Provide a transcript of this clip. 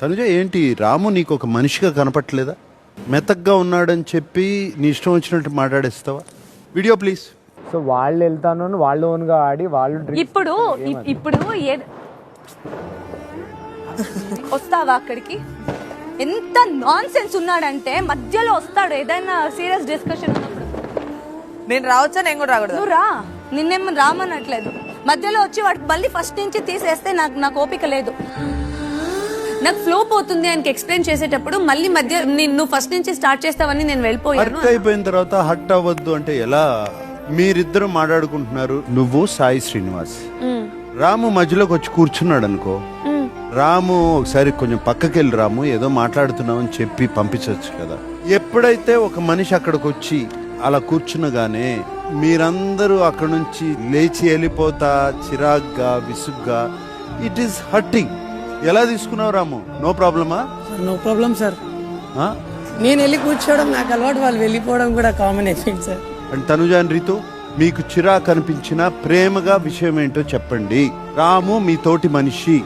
తనుజ ఏంటి రాము నీకు ఒక మనిషిగా కనపట్లేదా? మెతగ్గా ఉన్నాడని చెప్పి నీ ఇష్టం వచ్చినట్టు మాట్లాడేస్తావా? Video please. సో వాళ్ళు వెళ్తాను అని వాళ్ళు ఓన్గా ఆడి వాళ్ళు ఇప్పుడు వస్తావా అక్కడికి? ఎంత నాన్ సెన్స్ ఉన్నాడంటే మధ్యలో వస్తాడు ఏదైనా సీరియస్ డిస్కషన్ ఉన్నప్పుడు. నేను రావచ్చా? నేను కూడా రాకూడదు. నువ్వు రా, నిన్నేమో రామనట్లేదు. మధ్యలో వచ్చి వాడికి మళ్ళీ ఫస్ట్ నుంచి తీసేస్తే నాకు ఓపిక లేదు. నాకు ఫ్లో పోతుంది ఆయనకి ఎక్స్ప్లెయిన్ చేసేటప్పుడు మళ్ళీ మధ్య నువ్వు ఫస్ట్ నుంచి స్టార్ట్ చేస్తావని నేను వెళ్ళిపోయాను. హర్ట్ అయిపోయిన తర్వాత హర్ట్ అవ్వద్దు అంటే ఎలా? మీరిద్దరు మాట్లాడుకుంటున్నారు, నువ్వు సాయి శ్రీనివాస్. రాము మధ్యలోకి వచ్చి కూర్చున్నాడు అనుకో, రాము ఒకసారి కొంచెం పక్కకెళ్ళి రాము ఏదో మాట్లాడుతున్నావు అని చెప్పి పంపించవచ్చు కదా. ఎప్పుడైతే ఒక మనిషి అక్కడికి వచ్చి అలా కూర్చునగానే మీరందరూ అక్కడ నుంచి లేచి వెళ్ళిపోతా చిరాగ్గా విసుగ్గా, ఇట్ ఈస్ హర్టింగ్. ఎలా తీసుకున్నావు రాము? నో ప్రాబ్లమా? No problem sir. నేను వెళ్ళి కూర్చోవడం నాకు అలవాటు, వాళ్ళు వెళ్ళిపోవడం కూడా కామన్ అయిపోయింది sir. And Tanuja and Ritu, మీకు చిరాకు అనిపించిన ప్రేమగా విషయం ఏంటో చెప్పండి. రాము మీ తోటి మనిషి.